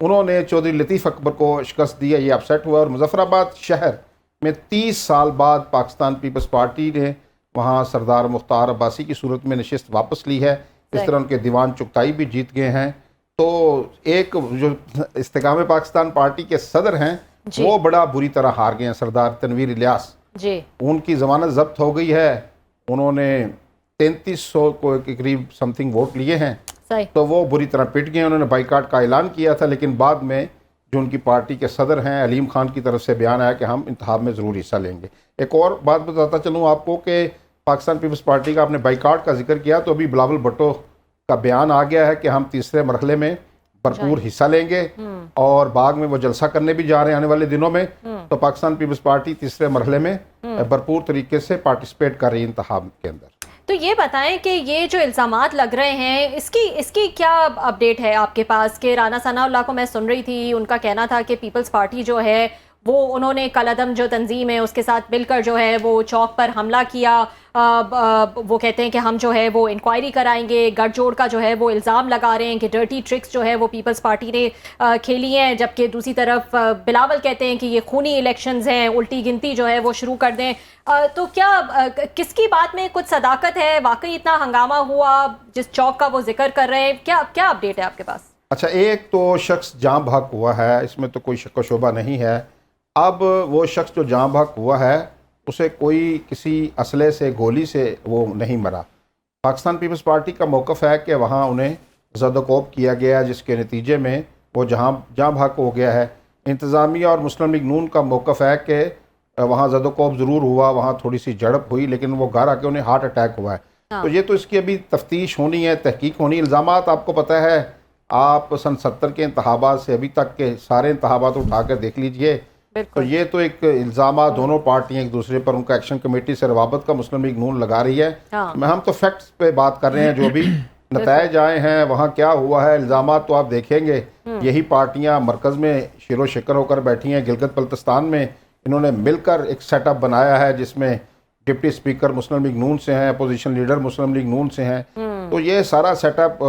उन्होंने चौधरी लतीफ़ अकबर को शिकस्त दी है। ये अपसेट हुआ और मुजफ्फराबाद शहर में 30 साल बाद पाकिस्तान पीपल्स पार्टी ने वहाँ सरदार मुख्तार अब्बासी की सूरत में नशिस्त वापस ली है। इस तरह उनके दीवान चुगताई भी जीत गए हैं। तो एक जो इस्तेकाम पाकिस्तान पार्टी के सदर हैं वो बड़ा बुरी तरह हार गए हैं, सरदार तनवीर इलियास जी। उनकी ज़मानत जब्त हो गई है, उन्होंने 3300 को के करीब समथिंग वोट लिए हैं, तो वो बुरी तरह पिट गए। उन्होंने बाइकाट का ऐलान किया था, लेकिन बाद में जो उनकी पार्टी के सदर हैं अलीम खान की तरफ से बयान आया कि हम इंतखाब में ज़रूर हिस्सा लेंगे। एक और बात बताता चलूँ आपको कि पाकिस्तान पीपल्स पार्टी का आपने बाइकाट का जिक्र किया, तो अभी बिलावल भुट्टो का बयान आ गया है कि हम तीसरे मरहले में भरपूर हिस्सा लेंगे और बाग में वो जलसा करने भी जा रहे हैं आने वाले दिनों में। तो पाकिस्तान पीपल्स पार्टी तीसरे मरहले में भरपूर तरीके से पार्टिसिपेट कर रही है इंतखाब के अंदर। तो ये बताएं कि ये जो इल्ज़ामात लग रहे हैं इसकी क्या अपडेट है आपके पास? कि राना सनाउल्लाह को मैं सुन रही थी, उनका कहना था कि पीपल्स पार्टी जो है वो उन्होंने कलअदम जो तंजीम है उसके साथ मिलकर जो है वो चौक पर हमला किया। वो कहते हैं कि हम जो है वो इंक्वायरी कराएंगे। गठजोड़ का जो है वो इल्ज़ाम लगा रहे हैं कि डर्टी ट्रिक्स जो है वो पीपल्स पार्टी ने खेली हैं, जबकि दूसरी तरफ बिलावल कहते हैं कि ये खूनी इलेक्शंस हैं, उल्टी गिनती जो है वो शुरू कर दें। तो क्या किसकी बात में कुछ सदाकत है? वाकई इतना हंगामा हुआ जिस चौक का वो जिक्र कर रहे हैं, क्या अपडेट है आपके पास? अच्छा, एक तो शख्स जाँ बहक हुआ है, इसमें तो कोई शक व शुबा नहीं है। अब वो शख्स जो जाँ बहक हुआ है उसे कोई किसी असले से गोली से वो नहीं मरा। पाकिस्तान पीपल्स पार्टी का मौक़िफ़ है कि वहाँ उन्हें ज़दकोब किया गया, जिसके नतीजे में वो जाँ बहक हो गया है। इंतज़ामिया और मुस्लिम लीग नून का मौक़िफ़ है कि वहाँ ज़दकोब ज़रूर हुआ, वहाँ थोड़ी सी झड़प हुई, लेकिन वो घर आके उन्हें हार्ट अटैक हुआ है। तो ये तो इसकी अभी तफ्तीश होनी है, तहकीक होनी। इल्ज़ामात आपको पता है, आप सन 70 के इंतखाबात से अभी तक के सारे इंतखाबात उठा कर देख लीजिए, तो ये तो एक इल्ज़ाम दोनों पार्टियां एक दूसरे पर, उनका एक्शन कमेटी से रवाबत का मुस्लिम लीग नून लगा रही है। हम तो फैक्ट्स पे बात कर रहे हैं, जो भी नताइज आए हैं वहाँ क्या हुआ है। इल्ज़ाम तो आप देखेंगे यही पार्टियां मरकज़ में शिरो शिकर होकर बैठी हैं। गिलगित बल्तिस्तान में इन्होंने मिलकर एक सेटअप बनाया है जिसमें डिप्टी स्पीकर मुस्लिम लीग नून से हैं, अपोजिशन लीडर मुस्लिम लीग नून से हैं। तो ये सारा सेटअप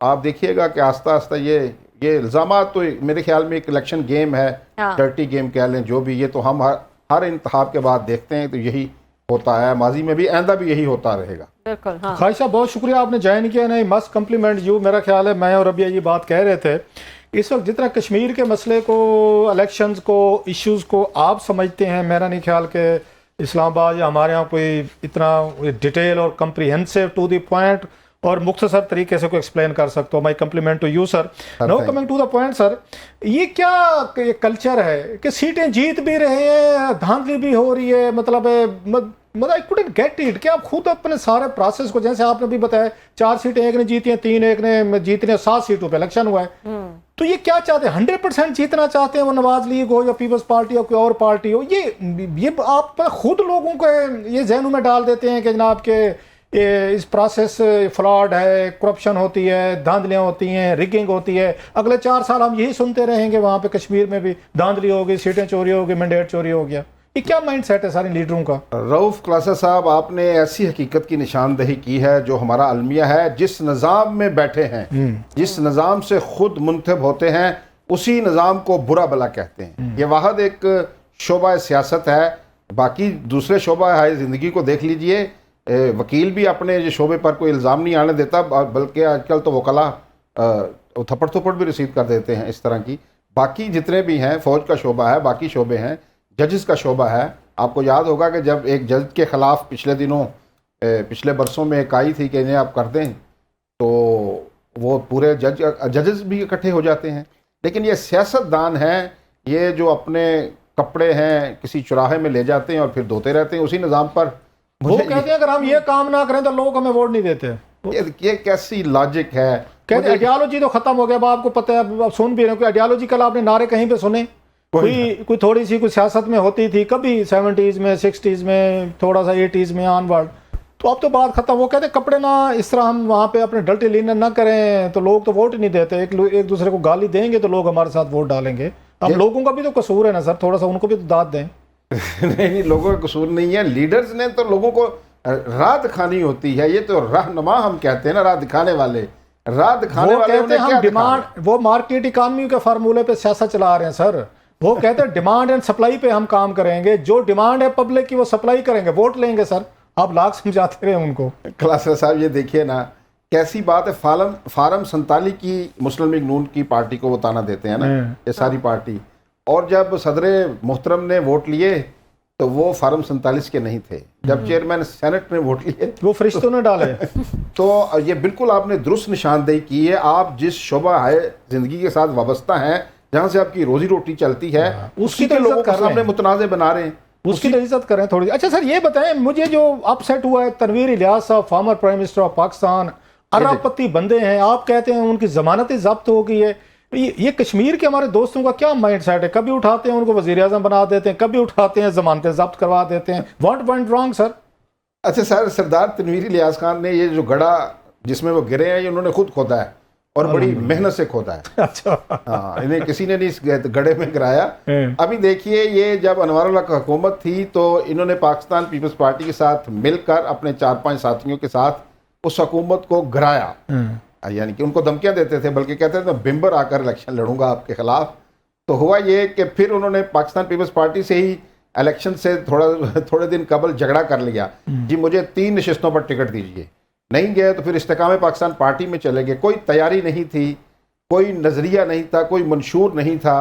आप देखिएगा कि आस्ता आस्ता ये इल्ज़ामात तो मेरे ख्याल में एक इलेक्शन गेम है, डर्टी गेम कह लें जो भी। ये तो हम हर इंतखाब के बाद देखते हैं, तो यही होता है, माजी में भी, आइंदा भी यही होता रहेगा। बिल्कुल। हाँ। खाई साहब, बहुत शुक्रिया आपने ज्वाइन किया। नहीं, मस्ट कम्प्लीमेंट यू। मेरा ख्याल है मैं और अभी ये बात कह रहे थे, इस वक्त जितना कश्मीर के मसले को, इलेक्शंस को, इश्यूज़ को आप समझते हैं, मेरा नहीं ख्याल कि इस्लामाबाद या हमारे यहाँ कोई इतना डिटेल और कम्प्रीहेंसिव टू द पॉइंट और मुख्तसर तरीके से को एक्सप्लेन कर सकते हो। My compliment to you sir. No coming to the point sir, ये क्या कल्चर है कि सीटें जीत भी रहे हैं, धांधली भी हो रही है, मतलब मतलब आई कुडंट गेट इट कि आप खुद अपने सारे प्रोसेस को, जैसे आपने भी बताया 4 सीटें एक ने जीती हैं, 3 एक ने जीतने, 7 सीटों पे इलेक्शन हुआ है। तो ये क्या चाहते हैं? 100% जीतना चाहते हैं वो, नवाज लीग हो या पीपल्स पार्टी हो कोई और पार्टी हो। ये आप खुद लोगों को ये जहनों में डाल देते हैं कि जनाब के इस प्रोसेस फ्रॉड है, करप्शन होती है, धांधलियाँ होती हैं, रिगिंग होती है। अगले 4 साल हम यही सुनते रहेंगे, वहाँ पे कश्मीर में भी धांधली हो गई, सीटें चोरी हो गई, मैंडेट चोरी हो गया। ये क्या माइंड सेट है सारे लीडरों का? रऊफ क्लासा साहब, आपने ऐसी हकीकत की निशानदही की है जो हमारा अलमिया है। जिस निज़ाम में बैठे हैं, जिस निज़ाम से खुद मुंतब होते हैं, उसी निज़ाम को बुरा भला कहते हैं। ये वाहद एक शोबा सियासत है। बाकी दूसरे शोबा है ज़िंदगी को देख लीजिए। वकील भी अपने शोबे पर कोई इल्ज़ाम नहीं आने देता, बल्कि आजकल तो वकला थप्पड़ थप्पड़ भी रिसीव कर देते हैं इस तरह की। बाकी जितने भी हैं, फ़ौज का शोबा है, बाकी शोबे हैं, जजेस का शोबा है। आपको याद होगा कि जब एक जज के ख़िलाफ़ पिछले दिनों, पिछले बरसों में एक आई थी कि इन्हें आप कर दें, तो वो पूरे जजेस भी इकट्ठे हो जाते हैं। लेकिन ये सियासतदान हैं, ये जो अपने कपड़े हैं किसी चौराहे में ले जाते हैं और फिर धोते रहते हैं उसी निज़ाम पर। वो कहते हैं अगर हम ये काम ना करें तो लोग हमें वोट नहीं देते। ये कैसी लॉजिक है? कहते हैं आइडियोलॉजी तो खत्म हो गया। अब आपको पता है, आप सुन भी रहे हो, आइडियोलॉजी कल आपने नारे कहीं पे सुने? कोई थोड़ी सी कुछ सियासत में होती थी कभी 70s में, 60s में, थोड़ा सा 80s में ऑनवर्ड, तो अब तो बात खत्म। वो कहते कपड़े ना इस तरह हम वहाँ पे अपने डल्टी लीनर ना करें तो लोग तो वोट ही नहीं देते। एक दूसरे को गाली देंगे तो लोग हमारे साथ वोट डालेंगे। अब लोगों का भी तो कसूर है ना सर, थोड़ा सा उनको भी तो दाद दें। नहीं, लोगों का कसूर नहीं है। लीडर्स ने तो लोगों को राह दिखानी होती है। ये तो रहनुमा हम कहते हैं ना, राह दिखाने वाले। राह दिखाने वाले कहते हैं हम डिमांड, वो मार्केट इकानमी के फार्मूले पे सियासत चला रहे हैं सर। वो कहते हैं डिमांड एंड सप्लाई पे हम काम करेंगे, जो डिमांड है पब्लिक की वो सप्लाई करेंगे, वोट लेंगे सर। आप लाख समझाते रहे उनको। क्लासा साहब, ये देखिए ना कैसी बात है। फारम 47 की मुस्लिम लीग नून की पार्टी को वो ताना देते हैं ना, ये सारी पार्टी। और जब सदर मोहतरम ने वोट लिए तो वो फार्म 47 के नहीं थे। जब चेयरमैन सेनेट ने वोट लिए वो फरिश्तों ने डाले। तो ये बिल्कुल आपने दुरुस्त निशानदेही की है। आप जिस शोबा है ज़िंदगी के साथ वाबस्ता हैं, जहाँ से आपकी रोजी रोटी चलती है, उसकी तो लोगों के सामने मुतनाज़े बना रहे हैं, उसकी तो इज्जत करें थोड़ी। अच्छा सर, ये बताएं मुझे, जो अपसेट हुआ है तनवीर इलियास साहब, former prime minister of Pakistan, अरबपति बंदे हैं, आप कहते हैं उनकी जमानत जब्त हो गई है। ये कश्मीर के हमारे दोस्तों का क्या माइंड सेट है? कभी उठाते हैं उनको वजीर आज़म बना देते हैं, कभी उठाते हैं जमानतें जब्त करवा देते हैं। What went wrong sir? अच्छा सर, सरदार तनवीर इलियास खान ने ये जो गड़ा जिसमें वो गिरे हैं, ये उन्होंने खुद खोदा है और बड़ी मेहनत से खोदा है। अच्छा, हाँ, इन्हें किसी ने नहीं इस गड्ढे में गिराया। अभी देखिए, ये जब अनवरुल्लाह की हुकूमत थी तो इन्होंने पाकिस्तान पीपल्स पार्टी के साथ मिलकर अपने 4-5 साथियों के साथ उस हुकूमत को गिराया। यानी कि उनको धमकियां देते थे, बल्कि कहते थे मैं बिम्बर आकर इलेक्शन लड़ूंगा आपके खिलाफ। तो हुआ ये कि फिर उन्होंने पाकिस्तान पीपल्स पार्टी से ही इलेक्शन से थोड़े दिन कबल झगड़ा कर लिया, जी मुझे 3 नशिस्तों पर टिकट दीजिए। नहीं गए तो फिर इस्तेकाम पाकिस्तान पार्टी में चले गए। कोई तैयारी नहीं थी, कोई नज़रिया नहीं था, कोई मंशूर नहीं था।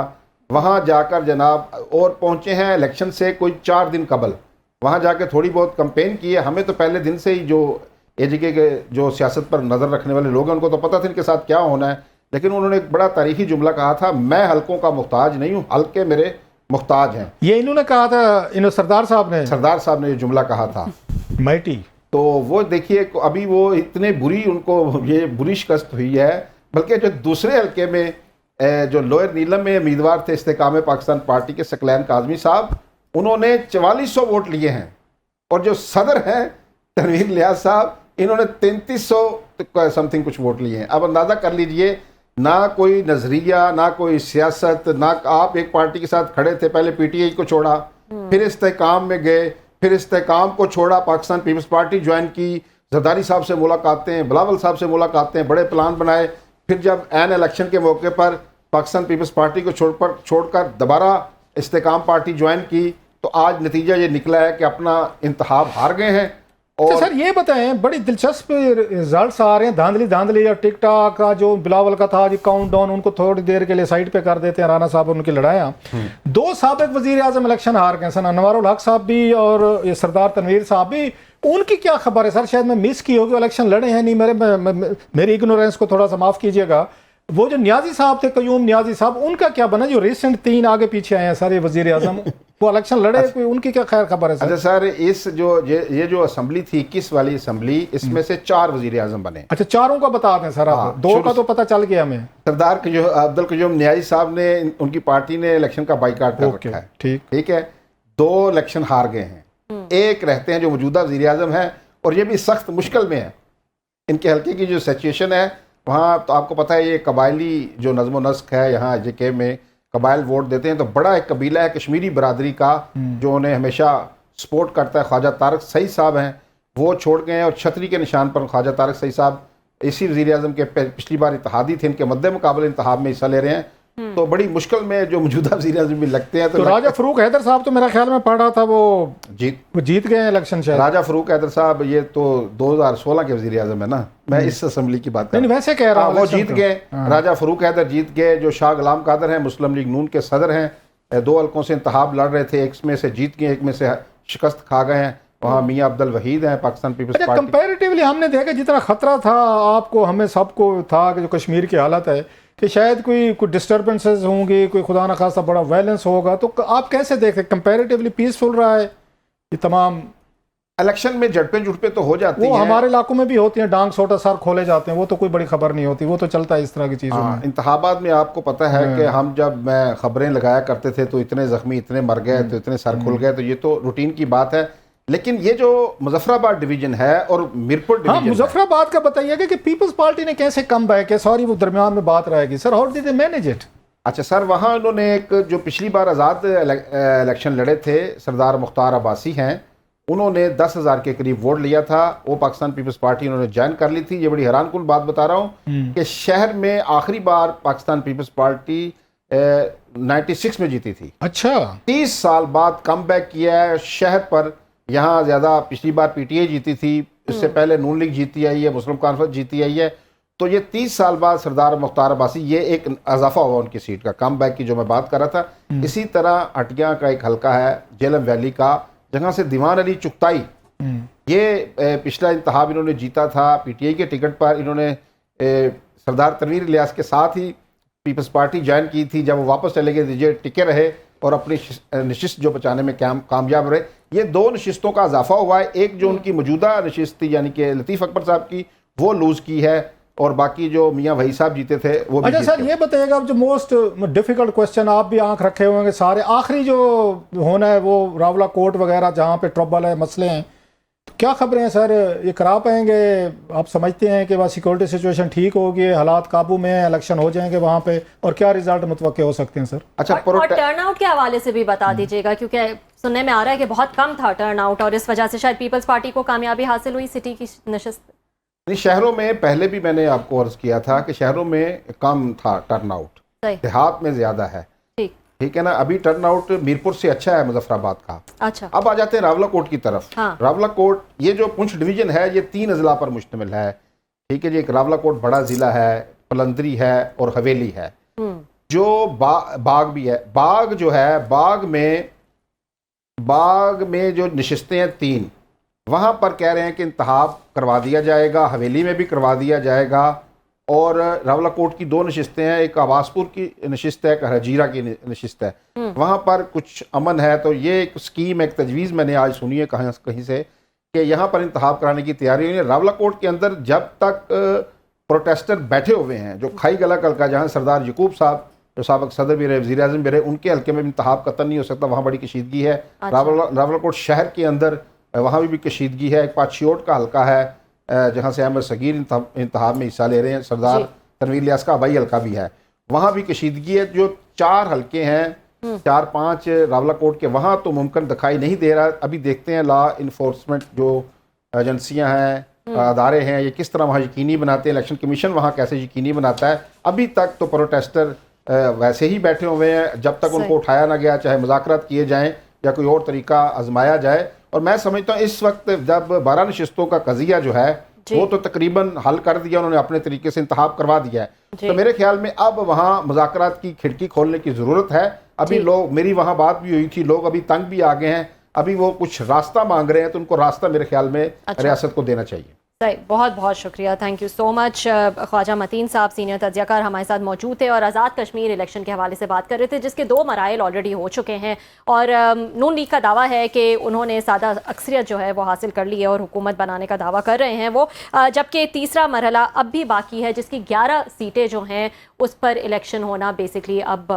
वहाँ जाकर जनाब और पहुँचे हैं इलेक्शन से कोई 4 दिन कबल, वहाँ जाके थोड़ी बहुत कंपेन की है। हमें तो पहले दिन से ही जो एजीके के जो सियासत पर नज़र रखने वाले लोग हैं उनको तो पता था इनके साथ क्या होना है। लेकिन उन्होंने एक बड़ा तारीखी जुमला कहा था, मैं हल्कों का मुहताज नहीं हूँ, हल्के मेरे मुहताज हैं। ये इन्होंने कहा था, इन सरदार साहब ने ये जुमला कहा था माइटी। तो वो देखिए अभी वो इतने बुरी, उनको ये बुरी शिकस्त हुई है। बल्कि जो दूसरे हल्के में जो लोअर नीलम में उम्मीदवार थे इस्तेकाम पाकिस्तान पार्टी के सकलैन काजमी साहब, उन्होंने 4400 वोट लिए हैं। और जो सदर हैं तनवीर इलियास साहब, इन्होंने 3300 समथिंग कुछ वोट लिए हैं। अब अंदाज़ा कर लीजिए, ना कोई नज़रिया, ना कोई सियासत, ना आप एक पार्टी के साथ खड़े थे, पहले पीटीआई को छोड़ा, फिर इस्तेकाम में गए, फिर इस्तेकाम को छोड़ा, पाकिस्तान पीपल्स पार्टी ज्वाइन की, जरदारी साहब से मुलाकातें, बिलावल साहब से मुलाकातें, बड़े प्लान बनाए। फिर जब एन इलेक्शन के मौके पर पाकिस्तान पीपल्स पार्टी को छोड़कर दोबारा इस्तेकाम पार्टी ज्वाइन की, तो आज नतीजा ये निकला है कि अपना इंतखाब हार गए हैं। और सर ये बताएं, बड़ी दिलचस्प रिजल्ट्स आ रहे हैं। धांधली या टिकटॉक का जो बिलावल का था, जो काउंट डाउन, उनको थोड़ी देर के लिए साइड पे कर देते हैं राना साहब, उनकी लड़ाइयाँ। 2 साबिक वजीर आजम इलेक्शन हार गए सर, अनवरुल हक साहब भी और ये सरदार तनवीर साहब भी। उनकी क्या खबर है सर? शायद मैं मिस की होगी, इलेक्शन लड़े हैं नहीं, मेरी इग्नोरेंस को थोड़ा सा माफ़ कीजिएगा। वो जो न्याजी साहब थे, कयूम न्याजी साहब, उनका क्या बना जो रिसेंट 3 आगे पीछे आए हैं सारे वजीर आजम? वो इलेक्शन लड़े, कोई उनकी क्या खैर खबर है सर? अच्छा सर, इस जो ये जो असम्बली थी 21 वाली असम्बली, इसमें से 4 वजीर आजम बने। अच्छा, चारों का बता दें सर आप। हाँ, 2 का तो पता चल गया हमें। सरदार अब्दुल क़य्यूम न्याजी साहब ने, उनकी पार्टी ने इलेक्शन का बाइकाट कर रखा है। ठीक है, 2 इलेक्शन हार गए हैं, एक रहते हैं जो मौजूदा वजीर आजम है, और ये भी सख्त मुश्किल में है। इनके हल्के की जो सिचुएशन है वहाँ, तो आपको पता है ये कबायली जो नज़्म नस्क है, यहाँ JK में कबाइल वोट देते हैं, तो बड़ा एक कबीला है कश्मीरी बरादरी का जो उन्हें हमेशा सपोर्ट करता है। ख्वाजा तारिक सईद साहब हैं, वो छोड़ गए हैं, और छतरी के निशान पर ख्वाजा तारिक सईद साहब इसी वज़ीर आज़म के पिछली बार इत्तेहादी थे, इनके मद्दे मुकाबले इंतखाब में हिस्सा ले रहे हैं। तो बड़ी मुश्किल में जो मौजूदा वज़ीर आज़म भी लगते हैं। तो राजा फ़रूक हैदर साहब तो मेरा ख्याल में पढ़ रहा था, वो जीत गए हैं इलेक्शन शायद। राजा फ़रूक हैदर साहब ये तो 2016 के वज़ीर आज़म है ना, मैं इस असम्बली की बात कर रहा हूं। वैसे कह रहा हूँ वो जीत गए। राजा फ़रूक हैदर जीत गए, जो शाह गुलाम कादर हैं मुस्लिम लीग नून के सदर हैं, 2 हल्कों से इंतखाब लड़ रहे थे, एक में से जीत गए, एक में से शिकस्त खा गए हैं। वहाँ मियाँ अब्दुल वहीद हैं, पाकिस्तान पीपल्स पार्टी। कंपैरेटिवली हमने देखा जितना खतरा था आपको, हमें सबको था कि जो कश्मीर की हालत है कि शायद कोई डिस्टर्बेंसेस होंगी, कोई खुदा न खासा बड़ा वायलेंस होगा, तो आप कैसे देखते? कंपैरेटिवली पीसफुल रहा है ये तमाम? इलेक्शन में झड़पें जुड़पें तो हो जाती हैं, वो हमारे इलाकों में भी होती हैं, डांग सोटा सर खोले जाते हैं, वो तो कोई बड़ी खबर नहीं होती, वो तो चलता है इस तरह की चीज़ों में। इंतखाबात में आपको पता है कि हम जब मैं खबरें लगाया करते थे तो इतने जख्मी, इतने मर गए, तो इतने सर खुल गए, तो ये तो रूटीन की बात है। लेकिन ये जो मुजफ्फराबाद डिवीजन है और मीरपुर डिवीजन, मुजफ्फराबाद का बताइएगा कि पीपल्स पार्टी ने कैसे कम बैक है? सॉरी वो दरमियान में बात रहेगी sir, how did they manage it? अच्छा सर, वहाँ उन्होंने एक जो पिछली बार आज़ाद इलेक्शन लड़े थे, सरदार मुख्तार अब्बासी हैं, उन्होंने 10,000 के करीब वोट लिया था। वो पाकिस्तान पीपल्स पार्टी उन्होंने ज्वाइन कर ली थी। ये बड़ी हैरानकुन बात बता रहा हूँ कि शहर में आखिरी बार पाकिस्तान पीपल्स पार्टी 96 में जीती थी। अच्छा, 30 साल बाद कम बैक किया है शहर पर। यहाँ ज़्यादा पिछली बार PTI जीती थी, इससे पहले नून लीग जीती आई है, मुस्लिम कॉन्फ्रेंस जीती आई है। तो ये 30 साल बाद सरदार मुख्तार अब्बासी, ये एक इजाफा हुआ उनकी सीट का, कम बैक की जो मैं बात कर रहा था। इसी तरह हटिया का एक हल्का है जेलम वैली का, जहाँ से दीवान अली चुगताई, ये पिछला इंतखाब इन्होंने जीता था PTI के टिकट पर। इन्होंने सरदार तनवीर इलियास के साथ ही पीपल्स पार्टी ज्वाइन की थी। जब वो वापस चले गए ये टिके रहे और अपनी नशिस्त जो बचाने में कामयाब रहे। ये 2 नशिस्तों का इजाफा हुआ है। एक जो उनकी मौजूदा नशिस्त थी यानी कि लतीफ़ अकबर साहब की, वो लूज़ की है, और बाकी जो मियाँ वही साहब जीते थे वो भी। अच्छा सर, ये बताइएगा, अब जो मोस्ट डिफिकल्ट क्वेश्चन, आप भी आंख रखे होंगे सारे, आखिरी जो होना है वो रावला कोर्ट वगैरह जहाँ पे ट्रबल है, मसले हैं, तो क्या खबरें हैं सर? ये करा पाएंगे? आप समझते हैं कि वहाँ सिक्योरिटी सिचुएशन ठीक होगी, हालात काबू में, इलेक्शन हो जाएंगे वहाँ पे, और क्या रिजल्ट मुतवक्के हो सकते हैं सर? अच्छा, और टर्न आउट के हवाले से भी बता दीजिएगा, क्योंकि सुनने में आ रहा है कि बहुत कम था टर्न आउट, और इस वजह से शायद पीपल्स पार्टी को कामयाबी हासिल हुई सिटी की नशिस्त। शहरों में पहले भी मैंने आपको अर्ज किया था कि शहरों में कम था टर्न आउट, देहात में ज्यादा है। ठीक है ना। अभी टर्न आउट मीरपुर से अच्छा है मुजफ्फराबाद का। अच्छा, अब आ जाते हैं रावला कोट की तरफ। हाँ। रावला कोट, ये जो पुंछ डिवीजन है, ये 3 अजला पर मुश्तमिल है। ठीक है जी, एक रावला कोट बड़ा जिला है, पलंदरी है और हवेली है। जो बाग भी है, बाग जो है, बाग में जो नशिस्तें हैं 3, वहाँ पर कह रहे हैं कि इंतखाब करवा दिया जाएगा, हवेली में भी करवा दिया जाएगा, और रावला कोट की 2 नशिस्तें हैं, एक आवासपुर की नशिस्त है, एक हजीरा की नशिस्त है। वहाँ पर कुछ अमन है। तो ये एक स्कीम, एक तजवीज़ मैंने आज सुनी है कहीं से कि यहाँ पर इंतखाब कराने की तैयारी हुई है। रावला कोट के अंदर जब तक प्रोटेस्टर बैठे हुए हैं, जो खाई गला हल्का, जहाँ सरदार यकूब साहब जो साबिक सदर भी रहे, वज़ीर आज़म भी रहे, उनके हल्के में इंतखाब कतई नहीं हो सकता, वहाँ बड़ी कशीदगी है। रावला कोट शहर के अंदर वहाँ भी कशीदगी है। एक पाछियोट का हल्का है जहाँ से अहमद सगीर इंतखाब में हिस्सा ले रहे हैं, सरदार तनवीर इलियास का आबाई हल्का भी है, वहाँ भी कशीदगी है। जो 4 हल्के हैं, 4-5 रावला कोट के, वहाँ तो मुमकिन दिखाई नहीं दे रहा। अभी देखते हैं लॉ इन्फोर्समेंट जो एजेंसियाँ हैं, अदारे हैं, ये किस तरह वहाँ यकीनी बनाते हैं, इलेक्शन कमीशन वहाँ कैसे यकीनी बनाता है। अभी तक तो प्रोटेस्टर वैसे ही बैठे हुए हैं, जब तक उनको उठाया ना गया, चाहे मुज़ाकरात किए जाएँ या कोई और तरीका आजमाया जाए। और मैं समझता हूँ इस वक्त जब 12 नशिस्तों का कज़िया जो है वो तो तकरीबन हल कर दिया उन्होंने, अपने तरीके से इंतखाब करवा दिया है। तो मेरे ख्याल में अब वहाँ मुज़ाकरात की खिड़की खोलने की ज़रूरत है। अभी लोग, मेरी वहाँ बात भी हुई थी, लोग अभी तंग भी आ गए हैं, अभी वो कुछ रास्ता मांग रहे हैं, तो उनको रास्ता मेरे ख्याल में रियासत को देना चाहिए। सही, बहुत बहुत शुक्रिया, thank you so much. Khwaja Mateen साहब सीनियर तज्ज़ियाकार हमारे साथ मौजूद थे और आज़ाद कश्मीर इलेक्शन के हवाले से बात कर रहे थे, जिसके 2 मराइल ऑलरेडी हो चुके हैं और नून लीग का दावा है कि उन्होंने सादा अक्सरियत जो है वो हासिल कर ली है और हुकूमत बनाने का दावा कर रहे हैं वो, जबकि तीसरा मरहला अब भी बाकी है जिसकी 11 सीटें जो हैं उस पर इलेक्शन होना बेसिकली अब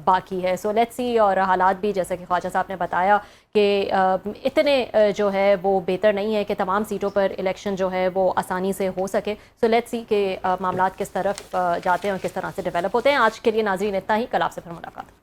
बाकी है। सो लेट्स सी, और हालात भी जैसे कि ख्वाजा साहब ने बताया कि इतने जो है वो बेहतर नहीं है कि तमाम सीटों पर इलेक्शन जो है वो आसानी से हो सके। सो लेट्स सी कि मामलात किस तरफ जाते हैं और किस तरह से डेवलप होते हैं। आज के लिए नाज़रीन इतना ही, कल आपसे फिर मुलाकात।